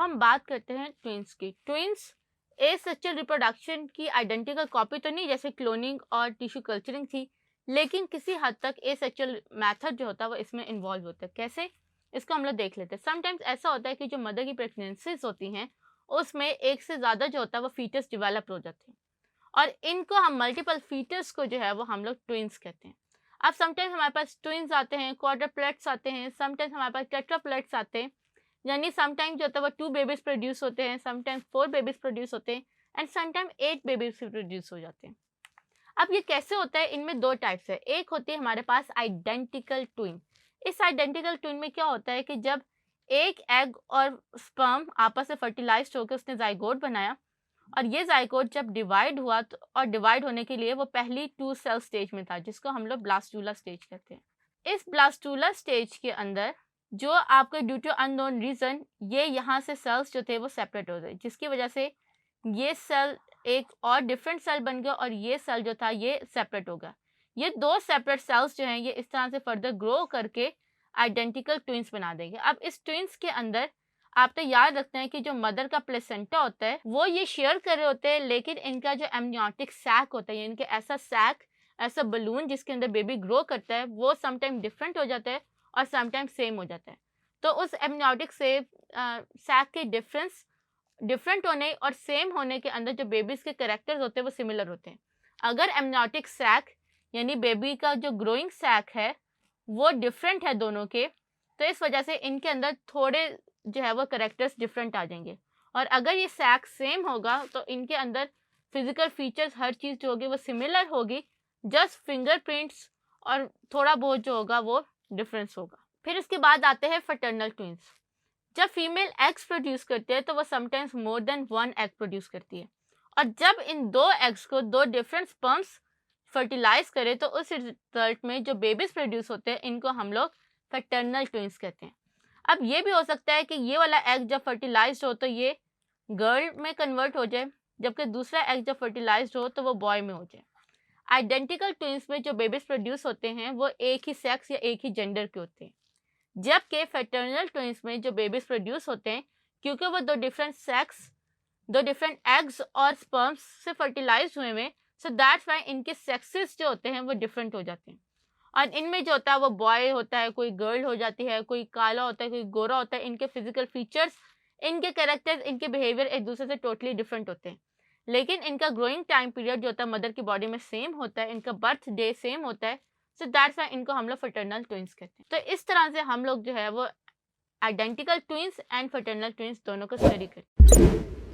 हम बात करते हैं ट्विंस की। ट्विंस एसेक्सुअल रिप्रोडक्शन की आइडेंटिकल कॉपी तो नहीं जैसे क्लोनिंग और टिश्यू कल्चरिंग थी, लेकिन किसी हद तक एसेक्सुअल मेथड जो होता है वो इसमें इन्वॉल्व होता है। कैसे, इसको हम लोग देख लेते हैं। समटाइम्स ऐसा होता है कि जो मदर की प्रेगनेंसीज होती हैं उसमें एक से ज़्यादा जो होता है वो फीटस डेवलप हो जाते हैं, और इनको हम मल्टीपल फीटस को जो है वो हम लोग ट्विंस कहते हैं। अब समटाइम्स हमारे पास ट्विंस आते हैं, क्वाड्रप्लेट्स आते हैं, समटाइम्स हमारे पास टेट्राप्लेट्स आते हैं, यानी समटाइम्स जो होता है वो 2 बेबीज प्रोड्यूस होते हैं, समटाइम्स 4 बेबीज प्रोड्यूस होते हैं, एंड समटाइम 8 बेबीज प्रोड्यूस हो जाते हैं। अब ये कैसे होता है, इनमें 2 टाइप्स है। एक होती है हमारे पास आइडेंटिकल ट्विन। इस आइडेंटिकल ट्विन में क्या होता है कि जब एक एग और स्पर्म आपस में फर्टिलाइज्ड होकर उसने जाइगोट बनाया, और ये जाइगोट जब डिवाइड हुआ तो, और डिवाइड होने के लिए वो पहली 2 सेल स्टेज में था, जिसको हम लोग ब्लास्टूला स्टेज कहते हैं। इस ब्लास्टूला स्टेज के अंदर जो आपके ड्यू टू अननोन रीजन ये यहाँ से सेल्स जो थे वो सेपरेट हो गए, जिसकी वजह से ये सेल एक और डिफरेंट सेल बन गया और ये सेल जो था ये सेपरेट हो गया। ये 2 सेपरेट सेल्स जो हैं ये इस तरह से फर्दर ग्रो करके आइडेंटिकल ट्विंस बना देंगे। अब इस ट्विंस के अंदर आप तो याद रखते हैं कि जो मदर का प्लेसेंटा होता है वो ये शेयर कर रहे होते हैं, लेकिन इनका जो एमनियोटिक सैक होता है, इनके ऐसा सैक, ऐसा बलून जिसके अंदर बेबी ग्रो करता है, वो समटाइम डिफरेंट हो जाता है और समटाइम सेम हो जाता है। तो उस एमनियोटिक सैक के डिफरेंट होने और सेम होने के अंदर जो बेबीज के कैरेक्टर्स होते हैं वो सिमिलर होते हैं। अगर एमनियोटिक सैक यानी बेबी का जो ग्रोइंग सैक है वो डिफरेंट है दोनों के, तो इस वजह से इनके अंदर थोड़े जो है वो कैरेक्टर्स डिफरेंट आ जाएंगे। और अगर ये सैक सेम होगा तो इनके अंदर फिजिकल फीचर्स हर चीज़ जो होगी वो सिमिलर होगी, जस्ट फिंगरप्रिंट्स और थोड़ा बहुत जो होगा वो डिफरेंस होगा। फिर इसके बाद आते हैं फर्टर्नल ट्विंस। जब फीमेल एग्स प्रोड्यूस करते हैं तो वो sometimes more than 1 egg produce करती है, और जब इन 2 एग्स को 2 डिफरेंट स्पर्म्स फर्टिलाइज करे तो उस रिजल्ट में जो बेबीज प्रोड्यूस होते हैं इनको हम लोग फर्टर्नल ट्विंस कहते हैं। अब ये भी हो सकता है कि ये वाला एग जब फर्टिलाइज्ड हो तो ये गर्ल में कन्वर्ट हो जाए, जबकि दूसरा एग जब फर्टिलाइज्ड हो तो वो बॉय में हो जाए। आइडेंटिकल ट्विंस में जो बेबीज प्रोड्यूस होते हैं वो एक ही सेक्स या एक ही जेंडर के होते हैं, जबकि फैटर्नल ट्विंस में जो बेबीज प्रोड्यूस होते हैं क्योंकि वो 2 डिफरेंट सेक्स, 2 डिफरेंट एग्स और स्पर्म्स से फर्टिलाइज हुए हैं, सो दैट्स वाई इनके सेक्सेस जो होते हैं वो डिफरेंट हो जाते हैं। और इनमें जो होता है वो बॉय होता है, कोई गर्ल हो जाती है, कोई काला होता है, कोई गोरा होता है। इनके फिजिकल फीचर्स, इनके कैरेक्टर्स, इनके बिहेवियर एक दूसरे से टोटली डिफरेंट होते हैं, लेकिन इनका ग्रोइंग टाइम पीरियड जो होता है मदर की बॉडी में सेम होता है, इनका बर्थ डे सेम होता है, सो दैट्स वाई इनको हम लोग फर्टर्नल ट्विंस कहते हैं। तो इस तरह से हम लोग जो है वो आइडेंटिकल ट्विंस एंड फर्टर्नल ट्विंस दोनों को स्टडी करते हैं।